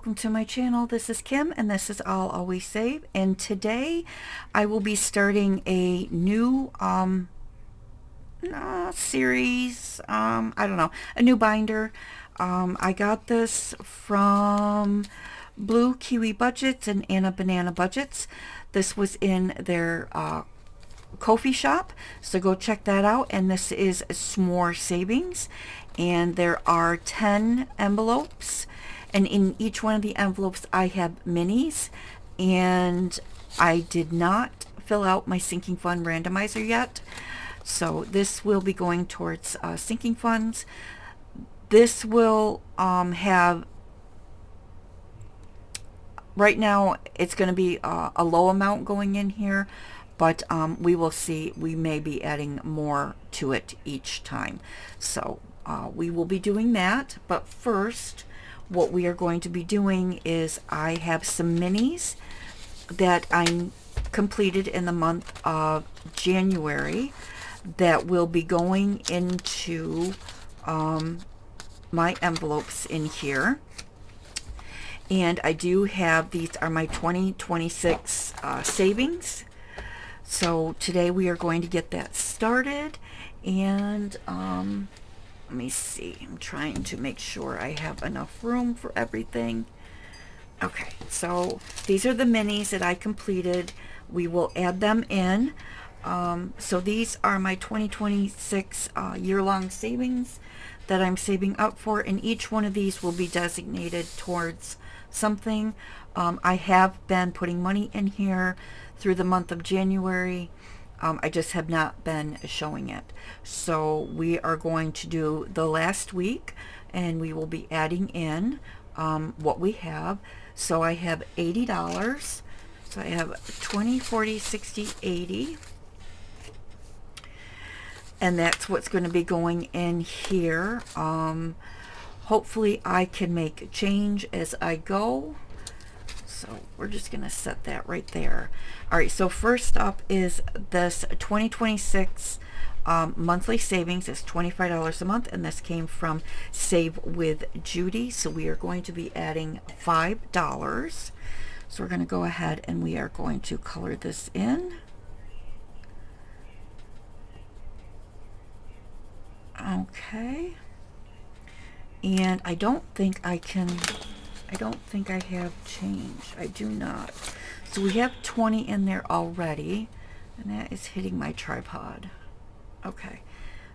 welcome to my channel. This is Kim and this is I'll Always Save, and today I will be starting a new series, I don't know, a new binder. I got this from Blue Kiwi Budgets and Anna Banana Budgets. This was in their Ko-fi shop, so go check that out. And this is Smore Savings, and there are 10 envelopes, and in each one of the envelopes I have minis, and I did not fill out my sinking fund randomizer yet, so this will be going towards sinking funds. This will have, right now it's going to be a low amount going in here, but we will see. We may be adding more to it each time, so we will be doing that. But first, what we are going to be doing is I have some minis that I completed in the month of January that will be going into my envelopes in here. And I do have, these are my 2026 savings. So today we are going to get that started, and let me see, I'm trying to make sure I have enough room for everything. Okay, so these are the minis that I completed. We will add them in. So these are my 2026 year-long savings that I'm saving up for, and each one of these will be designated towards something. I have been putting money in here through the month of January. I just have not been showing it. So we are going to do the last week, and we will be adding in what we have. So I have $80. So I have 20, 40, 60, 80. And that's what's going to be going in here. Hopefully I can make change as I go. So we're just going to set that right there. All right, so first up is this 2026 monthly savings is $25 a month, and this came from Save with Judy. So we are going to be adding $5. So we're going to go ahead and we are going to color this in. Okay. And I don't think I have change. I do not. So we have 20 in there already, and that is hitting my tripod. Okay.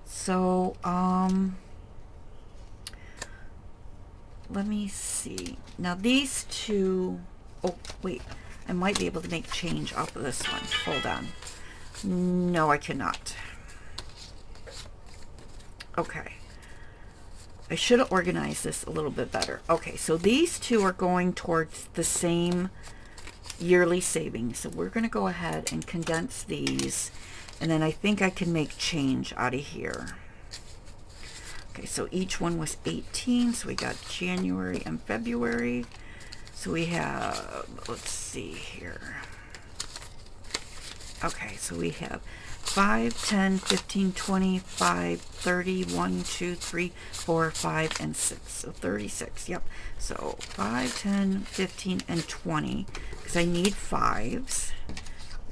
So, let me see. Now these two, oh, wait. I might be able to make change off of this one. Hold on. No, I cannot. Okay. I should have organized this a little bit better. Okay, so these two are going towards the same yearly savings. So we're going to go ahead and condense these, and then I think I can make change out of here. Okay, so each one was 18, so we got January and February. So we have, let's see here. Okay, so we have 5, 10, 15, 25, 30, 1, 2, 3, 4, 5, and 6. So 36, yep. So 5, 10, 15, and 20, because I need 5s.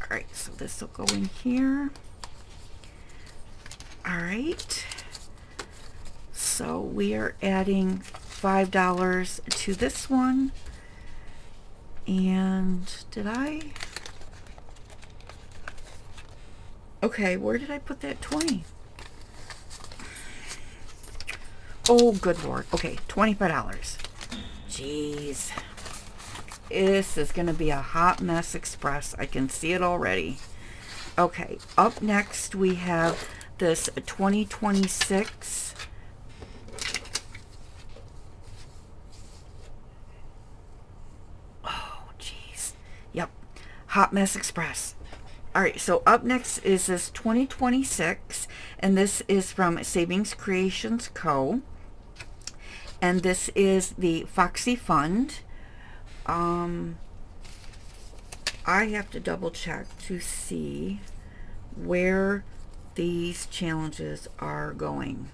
All right, so this will go in here. All right. So we are adding $5 to this one. And did I? Okay, where did I put that 20? Oh, good Lord. Okay, $25. Jeez. This is going to be a hot mess express. I can see it already. Okay, up next we have this 2026. Oh, jeez. Yep, hot mess express. All right, so up next is this 2026, and this is from Savings Creations Co. And this is the Foxy Fund. I have to double check to see where these challenges are going.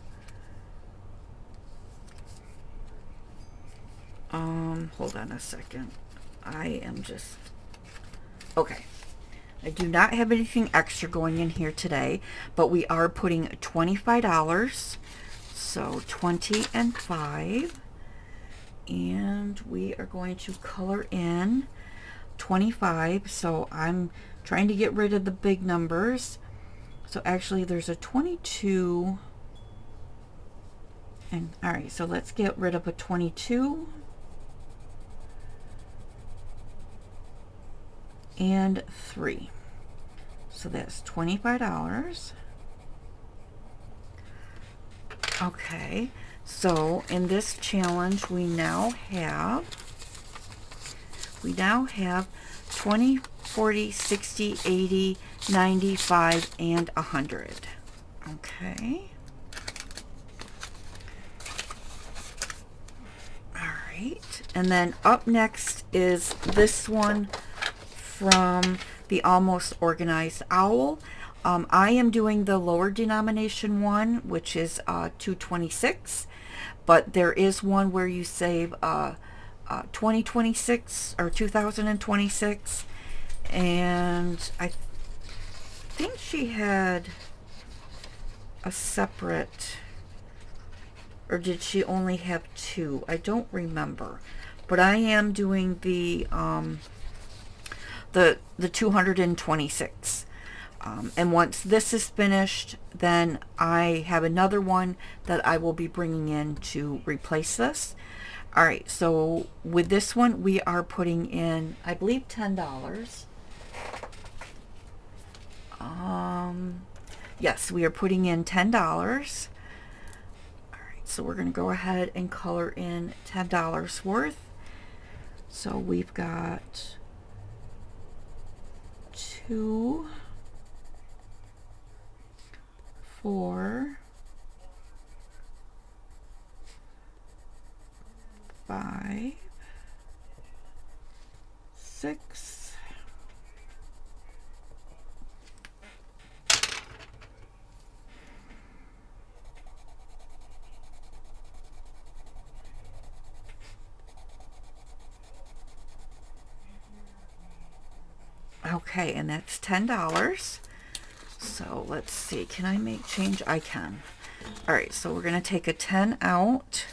Hold on a second. I am just, okay. I do not have anything extra going in here today, but we are putting $25. So 20 and 5. And we are going to color in 25. So I'm trying to get rid of the big numbers. So actually there's a 22. And all right, so let's get rid of a 22. And 3. So that's $25. Okay, so in this challenge we now have 20, 40, 60, 80, 95, and 100. Okay. All right, and then up next is this one from the Almost Organized Owl. I am doing the lower denomination one, which is 226, but there is one where you save 2026 or 2026, and I think she had a separate, or did she only have 2? I don't remember, but I am doing the 226. And once this is finished, then I have another one that I will be bringing in to replace this. All right, so with this one, we are putting in, I believe, $10. Yes, we are putting in $10. All right, so we're going to go ahead and color in $10 worth. So we've got 2, 4, 5, 6, 7. Okay, and that's $10. So let's see, can I make change? I can. All right, so we're going to take a 10 out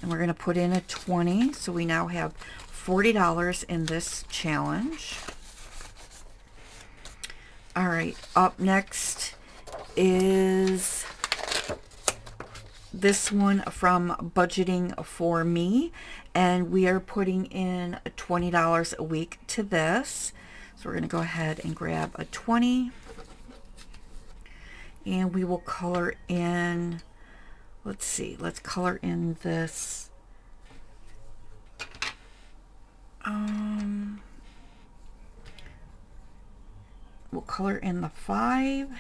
and we're going to put in a 20. So we now have $40 in this challenge. All right, up next is this one from Budgeting for Me, and we are putting in $20 a week to this. So we're going to go ahead and grab a 20. And we will color in, let's see, let's color in this, we'll color in the 5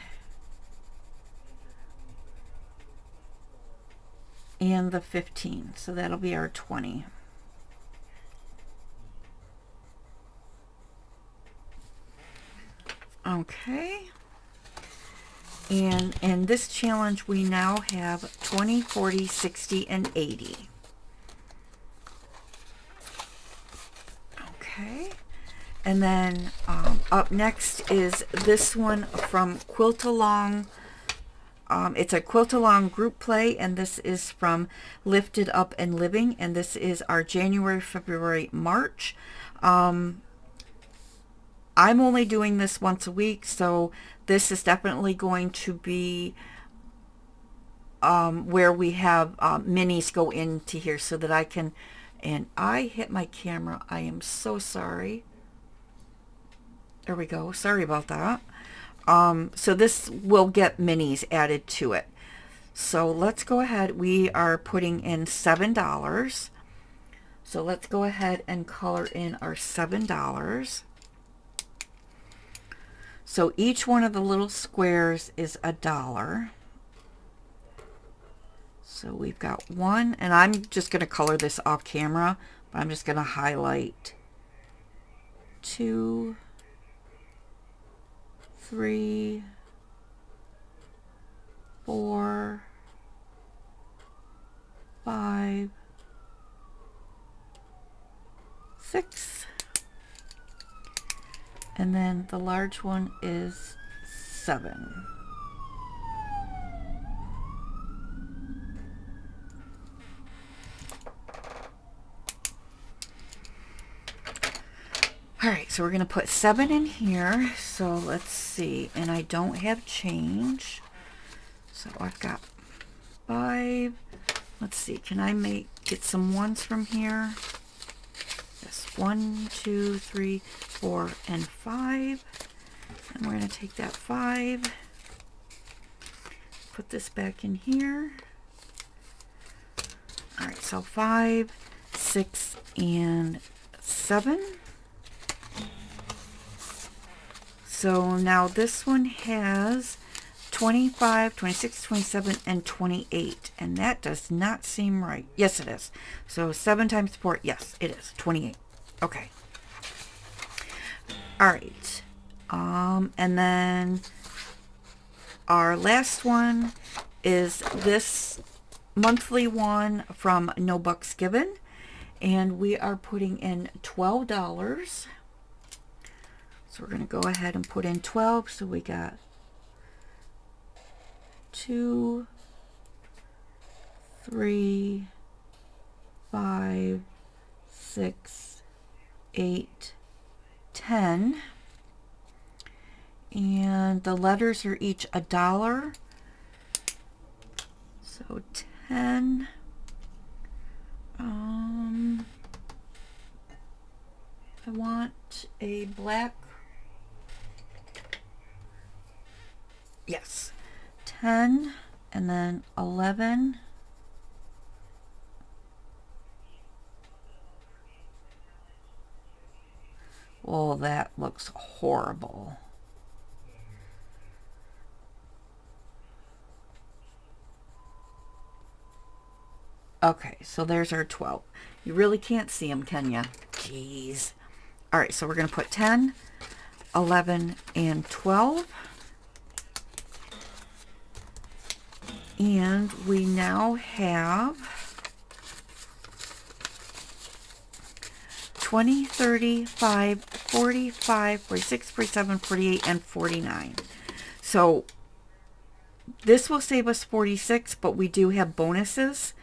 and the 15. So that'll be our 20. Okay. And in this challenge, we now have 20, 40, 60, and 80. Okay. And then up next is this one from Quilt Along. It's a Quilt Along group play, and this is from Lifted Up and Living, and this is our January, February, March. I'm only doing this once a week, so this is definitely going to be where we have minis go into here so that I can, and I hit my camera. I am so sorry. There we go. Sorry about that. So this will get minis added to it. So let's go ahead. We are putting in $7. So let's go ahead and color in our $7. So each one of the little squares is $1. So we've got 1, and I'm just going to color this off camera, but I'm just going to highlight 2, 3, 4, 5, And then the large one is 7. All right, so we're going to put 7 in here. So let's see. And I don't have change. So I've got 5. Let's see. Can I get some ones from here? Yes. 1, 2, 3, 4, and 5. And we're going to take that 5. Put this back in here. All right, so 5, 6, and 7. So now this one has 25, 26, 27, and 28. And that does not seem right. Yes, it is. So 7 times 4. Yes, it is. 28. Okay. All right. And then our last one is this monthly one from No Bucks Given. And we are putting in $12. So we're going to go ahead and put in 12. So we got 2, 3, 5, 6, 8, 10. And the letters are each $1. So 10. I want a black. Yes. 10, and then 11. Oh, that looks horrible. Okay, so there's our 12. You really can't see them, can you? Jeez. All right, so we're going to put 10, 11, and 12. And we now have 20, 35, 45, 46, 47, 48, and 49. So this will save us 46, but we do have bonuses.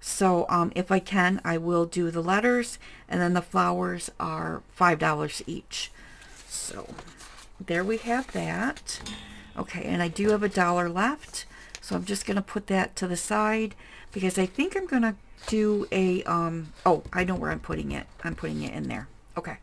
So if I can, I will do the letters, and then the flowers are $5 each. So there we have that. Okay, and I do have $1 left. So I'm just going to put that to the side because I think I'm going to do a, oh, I know where I'm putting it. I'm putting it in there. Okay.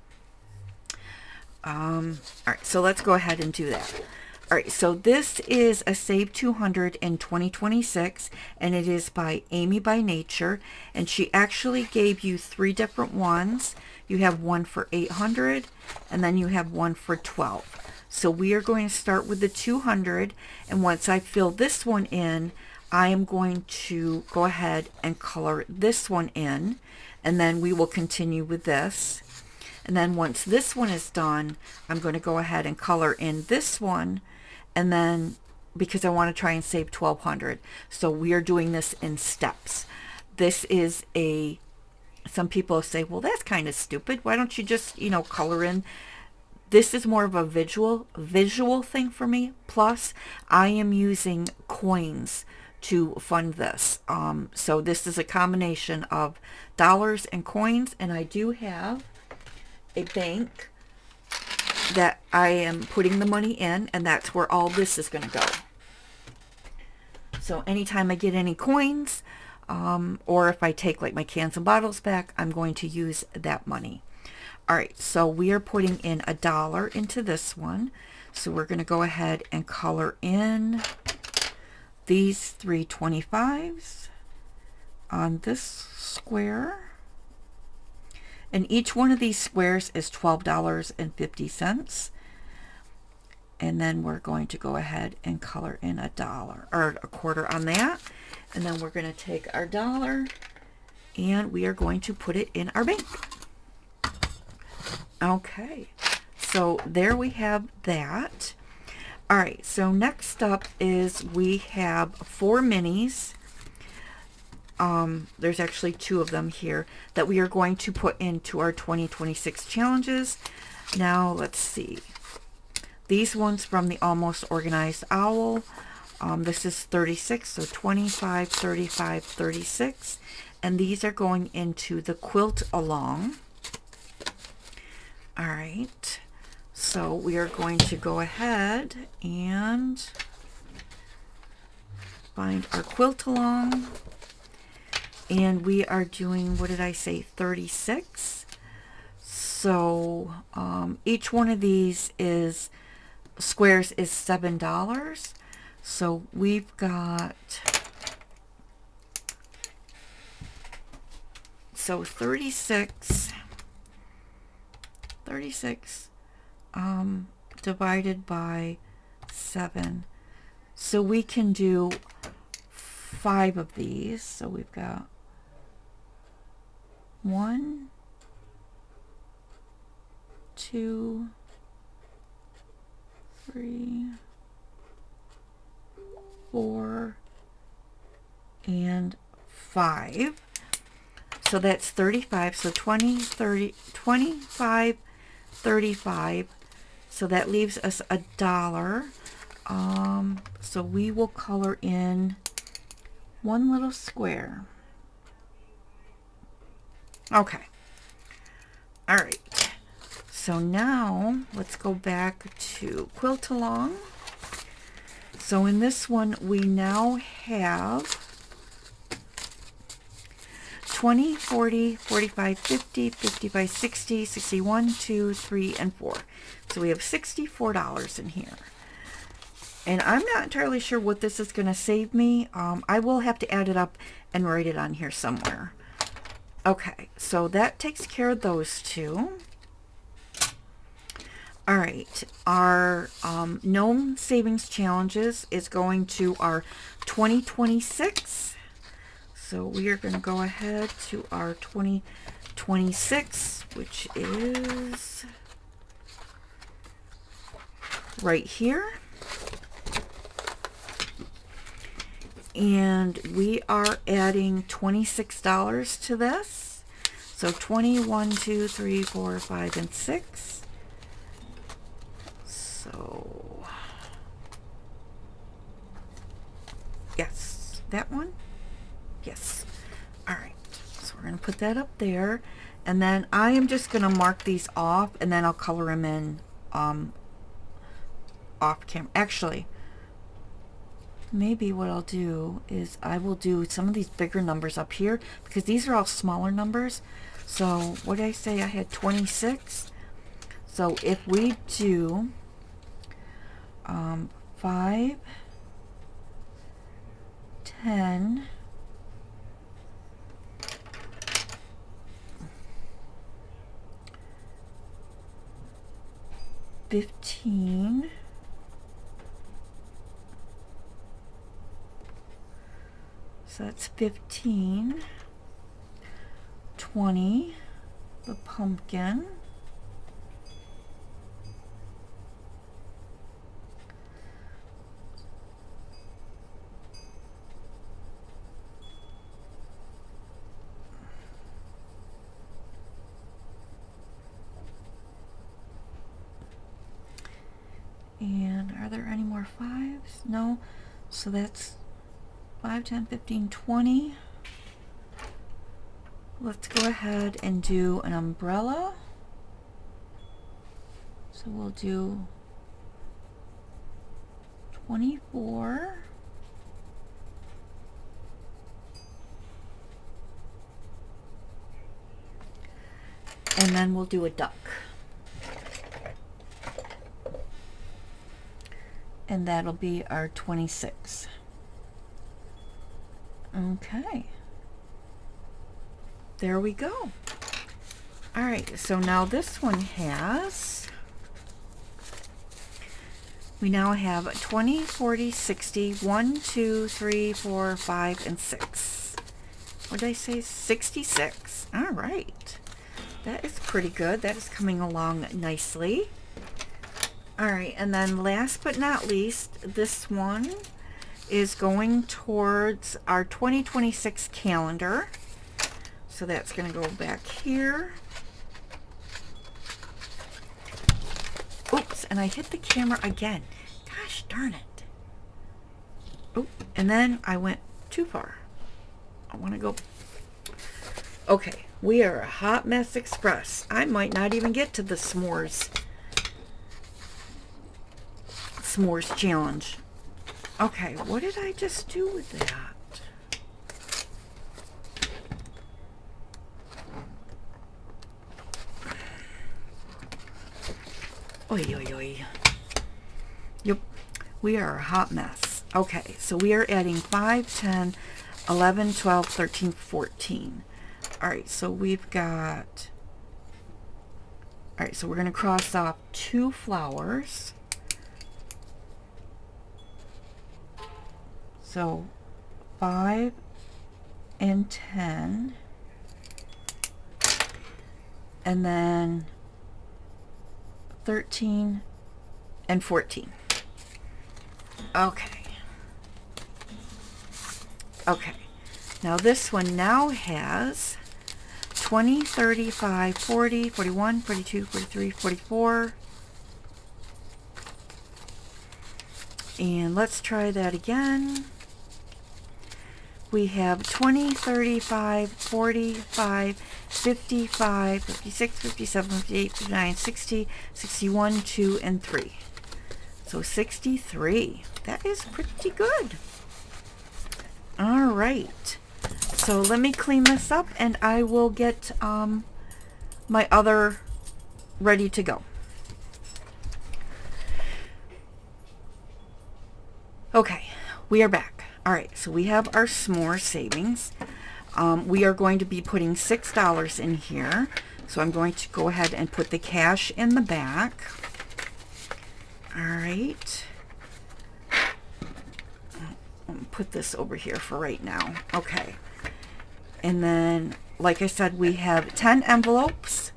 All right, so let's go ahead and do that. All right, so this is a Save 200 in 2026, and it is by Amy by Nature, and she actually gave you 3 different ones. You have one for 800, and then you have one for 12. So we are going to start with the 200, and once I fill this one in, I am going to go ahead and color this one in, and then we will continue with this. And then once this one is done, I'm going to go ahead and color in this one, and then because I want to try and save 1200. So we are doing this in steps. This is some people say, well, that's kind of stupid. Why don't you just, color in? This is more of a visual thing for me. Plus, I am using coins to fund this. So this is a combination of dollars and coins, and I do have a bank that I am putting the money in, and that's where all this is going to go. So anytime I get any coins, or if I take like my cans and bottles back, I'm going to use that money. All right, so we are putting in $1 into this one. So we're going to go ahead and color in these 3 25s on this square. And each one of these squares is $12.50. And then we're going to go ahead and color in $1 or a quarter on that. And then we're going to take our $1 and we are going to put it in our bank. Okay, so there we have that. All right, so next up is we have 4 minis. There's actually 2 of them here that we are going to put into our 2026 challenges. Now let's see. These ones from the Almost Organized Owl. This is 36, so 25, 35, 36. And these are going into the quilt along. All right. So we are going to go ahead and find our quilt along. And we are doing, what did I say, 36. So each one of these is squares is $7. So we've got, so 36 divided by 7. So we can do 5 of these. So we've got 1, 2, 3, 4, and 5. So that's 35. So 20, 30, 25, 35. So that leaves us $1. So we will color in one little square. Okay. All right. So now let's go back to quilt along. So in this one, we now have 20, 40, 45, 50, 55, 60, 61, 2, 3, and 4. So we have $64 in here. And I'm not entirely sure what this is going to save me. I will have to add it up and write it on here somewhere. Okay, so that takes care of those two. All right, our Gnome Savings Challenges is going to our 2026. So we are going to go ahead to our 2026, which is right here. And we are adding $26 to this. So 21, 2, 3, 4, 5, and 6. So, yes, that one. Yes. All right. So we're going to put that up there. And then I am just going to mark these off, and then I'll color them in off camera. Actually, maybe what I'll do is I will do some of these bigger numbers up here, because these are all smaller numbers. So what did I say? I had 26. So if we do 5, 10, 15, so that's 15, 20, the pumpkin, and are there any more 5s? No. So that's 5, 10, 15, 20. Let's go ahead and do an umbrella. So we'll do 24. And then we'll do a duck. And that'll be our 26. Okay. There we go. All right, so now this one has, we now have 20, 40, 60, 1, 2, 3, 4, 5, and 6. What did I say? 66. All right. That is pretty good. That is coming along nicely. All right, and then last but not least, this one is going towards our 2026 calendar. So that's going to go back here. Oops, and I hit the camera again. Gosh darn it. Oh, and then I went too far. I want to go. Okay, we are a hot mess express. I might not even get to the s'mores challenge. Okay, what did I just do with that? Oi, oi, oi. Yep, we are a hot mess. Okay, so we are adding 5, 10, 11, 12, 13, 14. All right, so we've got... All right, so we're going to cross off 2 flowers. So 5 and 10. And then 13 and 14. Okay. Okay. Now this one now has 20, 35, 40, 41, 42, 43, 44. And let's try that again. We have 20, 35, 45, 55, 56, 57, 58, 59, 60, 61, 2, and 3. So 63. That is pretty good. All right. So let me clean this up and I will get my other ready to go. Okay, we are back. All right, so we have our s'more savings. We are going to be putting $6 in here. So I'm going to go ahead and put the cash in the back. All right. I'll put this over here for right now. Okay. And then, like I said, we have 10 envelopes.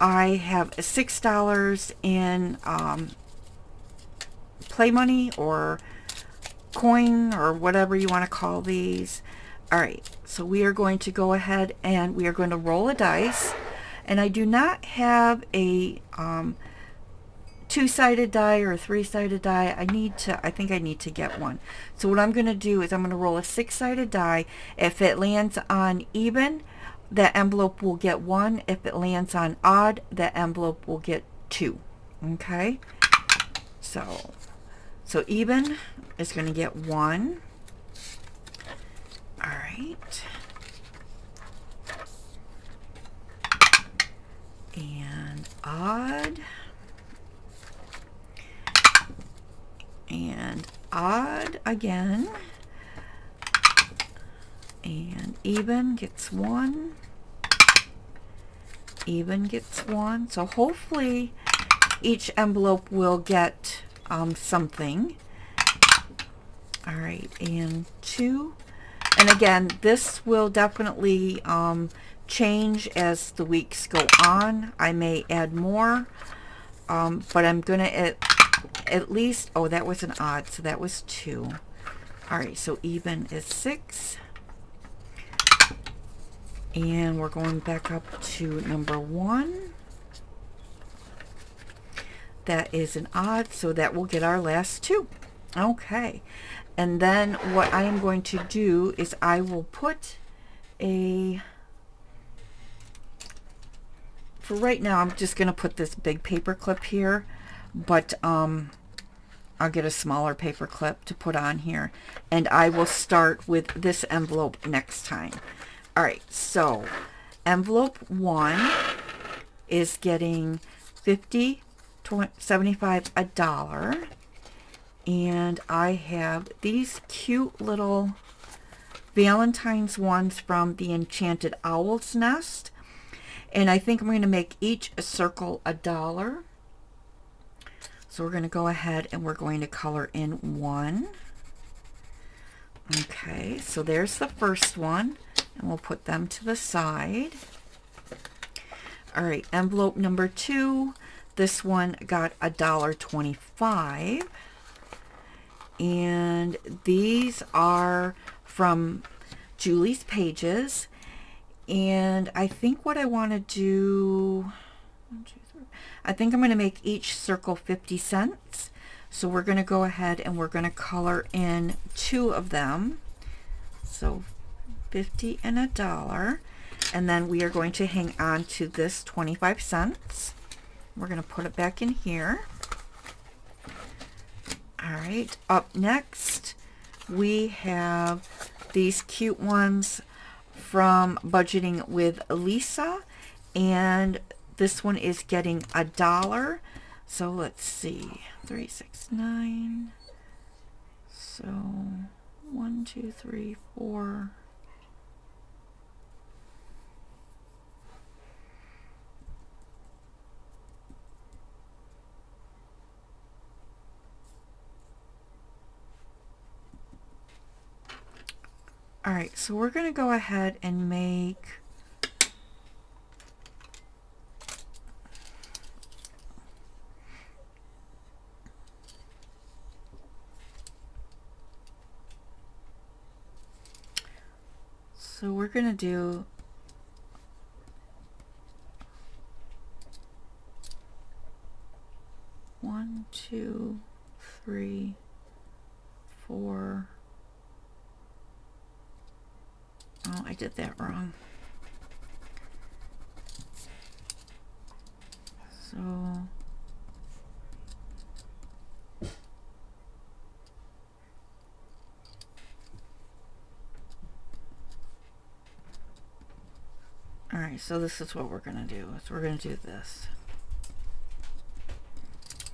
I have $6 in play money or coin or whatever you want to call these. All right, so we are going to go ahead and we are going to roll a dice. And I do not have a two-sided die or a three-sided die. I think I need to get one. So what I'm going to do is I'm going to roll a 6-sided die. If it lands on even, that envelope will get 1. If it lands on odd, that envelope will get 2. Okay? So even is going to get 1. All right. And odd. And odd again. And even gets 1. Even gets 1. So hopefully each envelope will get something. All right, and 2. And again, this will definitely change as the weeks go on. I may add more, but I'm going to at least, oh, that was an odd, so that was 2. All right, so even is 6. And we're going back up to number 1. That is an odd, so that will get our last 2. Okay, and then what I am going to do is I will put for right now, I'm just going to put this big paper clip here, but I'll get a smaller paper clip to put on here, and I will start with this envelope next time. All right, so envelope 1 is getting 50, 75, $1. And I have these cute little Valentine's ones from the Enchanted Owl's Nest. And I think I'm going to make each a circle $1. So we're going to go ahead and we're going to color in 1. Okay, so there's the first one. And we'll put them to the side. All right, envelope number 2. This one got $1.25. And these are from Julie's Pages. And I think what I want to do, I think I'm going to make each circle 50 cents. So we're going to go ahead and we're going to color in 2 of them. So 50 and $1. And then we are going to hang on to this 25 cents. We're going to put it back in here. All right, up next we have these cute ones from Budgeting with Lisa, and this one is getting $1. So let's see, 3, 6, 9. So 1, 2, 3, 4. All right, so we're going to go ahead and make we're going to do one, two, three, four. Oh, I did that wrong. So all right, so this is what we're going to do. So we're going to do this.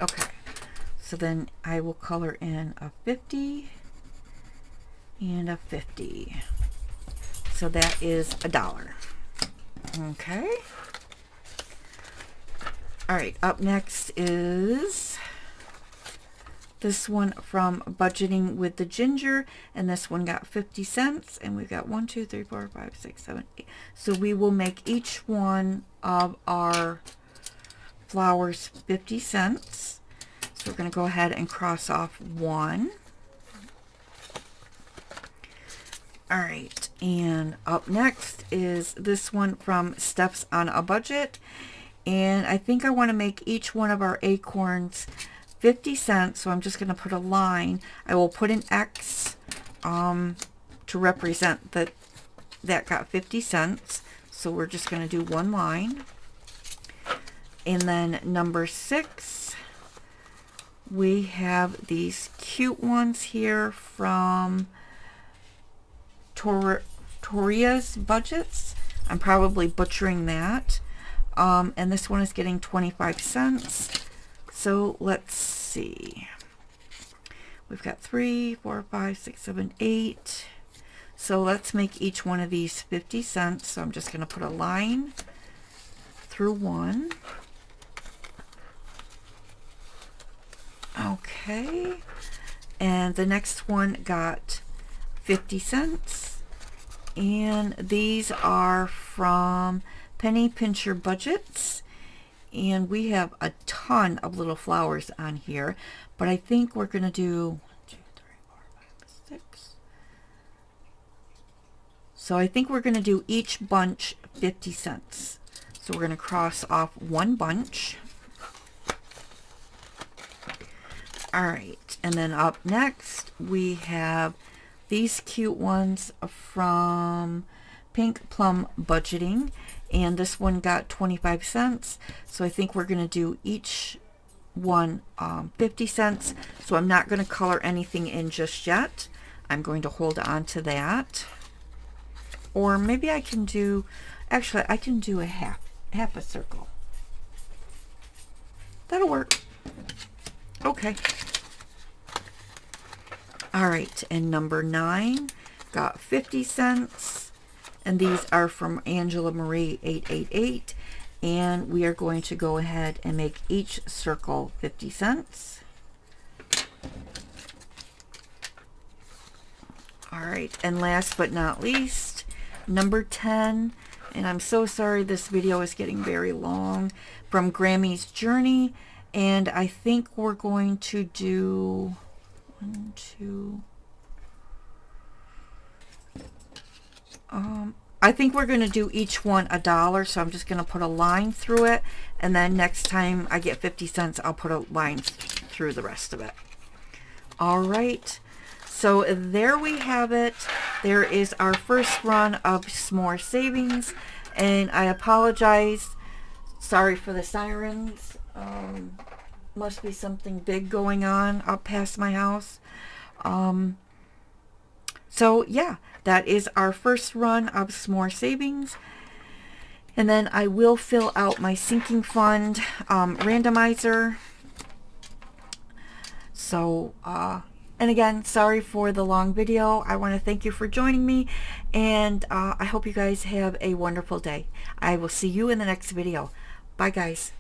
Okay, so then I will color in a 50 and a 50. So that is $1. Okay. All right, up next is this one from Budgeting with the Ginger, and this one got 50 cents, and we've got 1, 2, 3, 4, 5, 6, 7, 8. So we will make each one of our flowers 50 cents. So we're going to go ahead and cross off 1. All right, and up next is this one from Steph's on a Budget, and I think I want to make each one of our acorns 50 cents, so I'm just going to put a line. I will put an X to represent that got 50 cents, so we're just going to do one line. And then number 6, we have these cute ones here from Toria's Budgets. I'm probably butchering that. And this one is getting 25 cents. So let's see. We've got 3, 4, 5, 6, 7, 8. So let's make each one of these 50 cents. So I'm just going to put a line through one. Okay. And the next one got 50 cents. And these are from Penny Pincher Budgets. And we have a ton of little flowers on here. But I think we're going to do 1, 2, 3, 4, 5, 6. So I think we're going to do each bunch 50 cents. So we're going to cross off one bunch. All right. And then up next, we have these cute ones from Pink Plum Budgeting, and this one got 25 cents. So I think we're going to do each one 50 cents. So I'm not going to color anything in just yet. I'm going to hold on to that. Or maybe I can do, actually I can do a half a circle. That'll work. Okay. All right, and number 9 got 50 cents. And these are from Angela Marie 888. And we are going to go ahead and make each circle 50 cents. All right, and last but not least, number 10. And I'm so sorry this video is getting very long, from Grammy's Journey. And I think we're going to do 1, 2. I think we're going to do each one $1, so I'm just going to put a line through it, and then next time I get 50 cents, I'll put a line through the rest of it. All right, so there we have it. There is our first run of Smore savings, and I apologize. Sorry for the sirens. Must be something big going on up past my house. So yeah, that is our first run of Smore savings. And then I will fill out my sinking fund randomizer. So, and again, sorry for the long video. I want to thank you for joining me, and I hope you guys have a wonderful day. I will see you in the next video. Bye, guys.